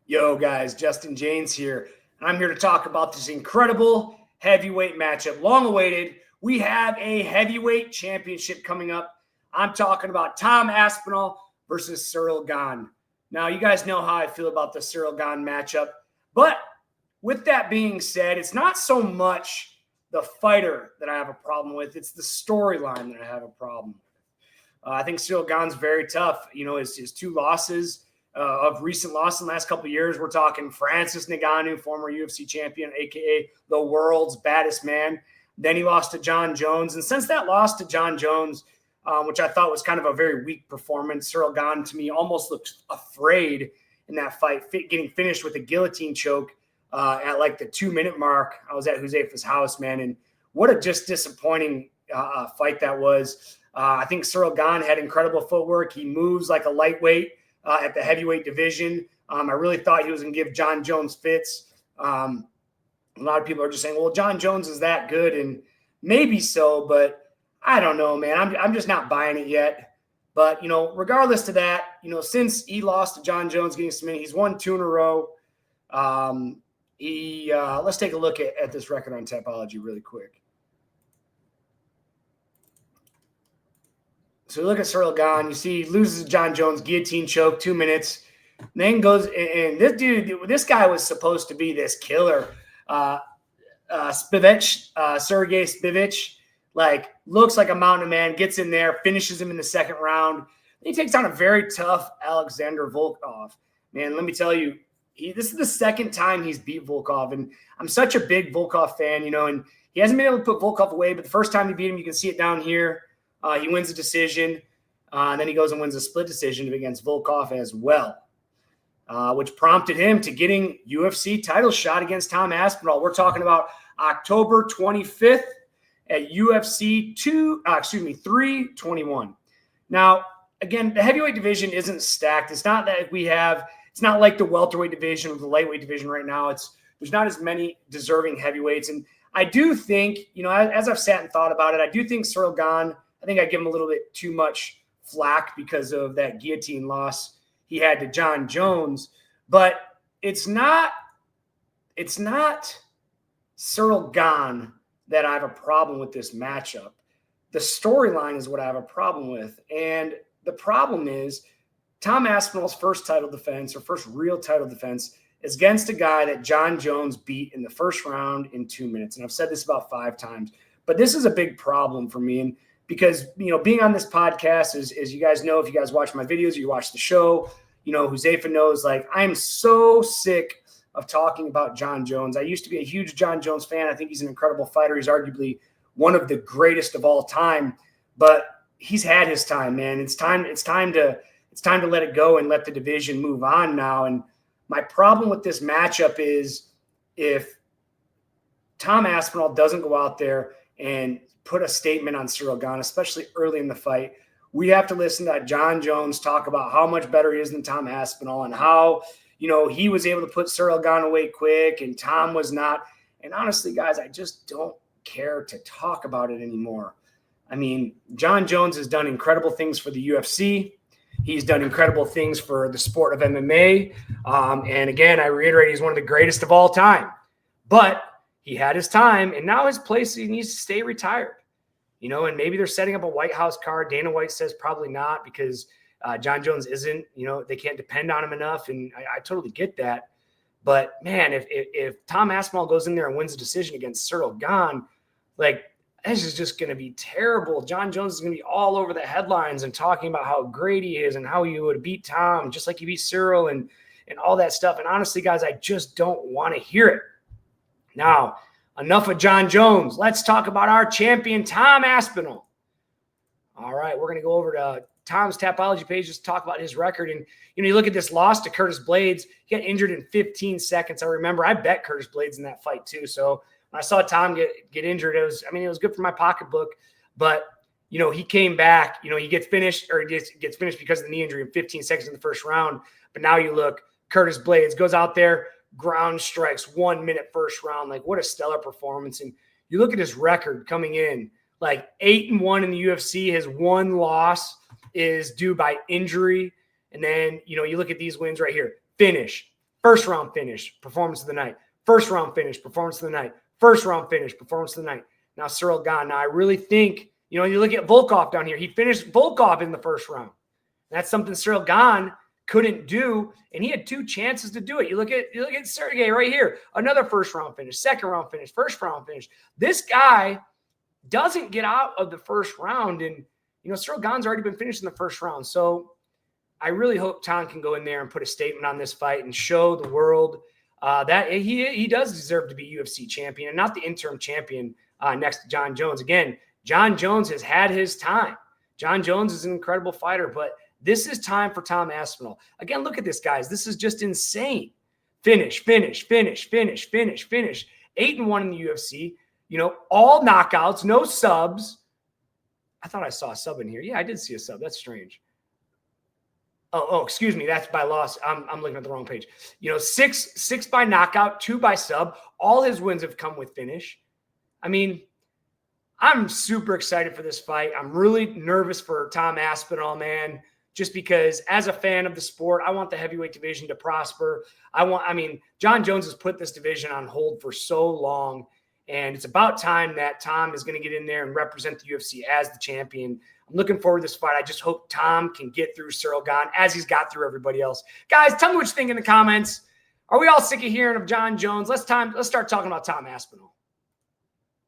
Yo, guys, Justin Jaynes here, and I'm here to talk about this incredible heavyweight matchup. Long awaited. We have a heavyweight championship coming up. I'm talking about Team Aspinall versus Ciryl Gane. Now, you guys know how I feel about the Ciryl Gane matchup, but with that being said, it's not so much the fighter that I have a problem with, it's the storyline that I have a problem with. I think Ciryl Gane's very tough. You know, his two losses of recent loss in the last couple of years. We're talking Francis Ngannou, former UFC champion, aka the world's baddest man. Then he lost to Jon Jones, and since that loss to Jon Jones, which I thought was kind of a very weak performance, Ciryl Gane to me almost looked afraid in that fight, getting finished with a guillotine choke at like the 2-minute mark. I was at Huzaifa's house, man, and what a just disappointing fight that was. I think Ciryl Gane had incredible footwork. He moves like a lightweight at the heavyweight division. I really thought he was going to give Jon Jones fits. A lot of people are just saying, well, Jon Jones is that good, and maybe so, but I don't know, man. I'm just not buying it yet. But, you know, regardless to that, you know, since he lost to Jon Jones getting submitted, he's won 2 in a row. Let's take a look at this record on Tapology really quick. So you look at Ciryl Gane, you see he loses to Jon Jones, guillotine choke, 2 minutes. Then goes, and this guy was supposed to be this killer. Sergey Spivak, like, looks like a mountain man, gets in there, finishes him in the second round. Then he takes on a very tough Alexander Volkov. Man, let me tell you, this is the second time he's beat Volkov, and I'm such a big Volkov fan, you know, and he hasn't been able to put Volkov away, but the first time he beat him, you can see it down here. He wins a decision, and then he goes and wins a split decision against Volkov as well, which prompted him to getting UFC title shot against Team Aspinall. We're talking about October 25th at UFC 321. Now, again, the heavyweight division isn't stacked. It's not that it's not like the welterweight division or the lightweight division right now. There's not as many deserving heavyweights. And I do think, you know, as I've sat and thought about it, I do think Ciryl Gane, I think I give him a little bit too much flack because of that guillotine loss he had to Jon Jones. But it's not Ciryl Gane that I have a problem with this matchup. The storyline is what I have a problem with. And the problem is Team Aspinall's first title defense, or first real title defense, is against a guy that Jon Jones beat in the first round in 2 minutes. And I've said this about 5 times. But this is a big problem for me. And because, you know, being on this podcast, as you guys know, if you guys watch my videos or you watch the show, you know, Huzaifa knows, like, I'm so sick of talking about Jon Jones. I used to be a huge Jon Jones fan. I think he's an incredible fighter. He's arguably one of the greatest of all time. But he's had his time, man. It's time to let it go and let the division move on now. And my problem with this matchup is if Team Aspinall doesn't go out there and put a statement on Ciryl Gane, especially early in the fight, we have to listen to Jon Jones talk about how much better he is than Team Aspinall and how, you know, he was able to put Ciryl Gane away quick and Tom was not. And honestly, guys, I just don't care to talk about it anymore. I mean, Jon Jones has done incredible things for the UFC. He's done incredible things for the sport of MMA. And again, I reiterate, he's one of the greatest of all time. But he had his time, and now his place, he needs to stay retired. You know, and maybe they're setting up a White House card. Dana White says probably not because Jon Jones isn't, you know, they can't depend on him enough, and I totally get that. But, man, if Team Aspinall goes in there and wins a decision against Ciryl Gane, like, this is just going to be terrible. Jon Jones is going to be all over the headlines and talking about how great he is and how he would beat Tom just like he beat Ciryl and all that stuff. And honestly, guys, I just don't want to hear it. Now, enough of Jon Jones. Let's talk about our champion, Team Aspinall. All right, we're going to go over to Tom's Tapology page just to talk about his record. And, you know, you look at this loss to Curtis Blades. He got injured in 15 seconds. I remember I bet Curtis Blades in that fight too. So when I saw Tom get injured, it was good for my pocketbook. But, you know, he came back. You know, he gets finished because of the knee injury in 15 seconds in the first round. But now you look, Curtis Blades goes out there, ground strikes, 1 minute first round. Like, what a stellar performance. And you look at his record coming in, like 8-1 in the UFC. His one loss is due by injury. And then, you know, you look at these wins right here: finish, First round finish, performance of the night. First round finish, performance of the night. First round finish, performance of the night. Now, Ciryl Gane. Now, I really think, you look at Volkov down here. He finished Volkov in the first round. That's something Ciryl Gane couldn't do, and he had 2 chances to do it. You look at Sergey right here. Another first round finish, second round finish, first round finish. This guy doesn't get out of the first round, and Ciryl Gane's already been finished in the first round. So I really hope Tom can go in there and put a statement on this fight and show the world that he does deserve to be UFC champion and not the interim champion next to Jon Jones. Again, Jon Jones has had his time. Jon Jones is an incredible fighter, but this is time for Tom Aspinall. Again, look at this, guys. This is just insane. Finish, finish, finish, finish, finish, finish. 8-1 in the UFC. All knockouts, no subs. I thought I saw a sub in here. Yeah, I did see a sub. That's strange. Oh, excuse me. That's by loss. I'm looking at the wrong page. 6 by knockout, 2 by sub. All his wins have come with finish. I mean, I'm super excited for this fight. I'm really nervous for Tom Aspinall, man, just because as a fan of the sport, I want the heavyweight division to prosper. Jon Jones has put this division on hold for so long, and it's about time that Tom is going to get in there and represent the UFC as the champion. I'm looking forward to this fight. I just hope Tom can get through Ciryl Gane as he's got through everybody else. Guys, tell me what you think in the comments. Are we all sick of hearing of Jon Jones? Let's start talking about Tom Aspinall.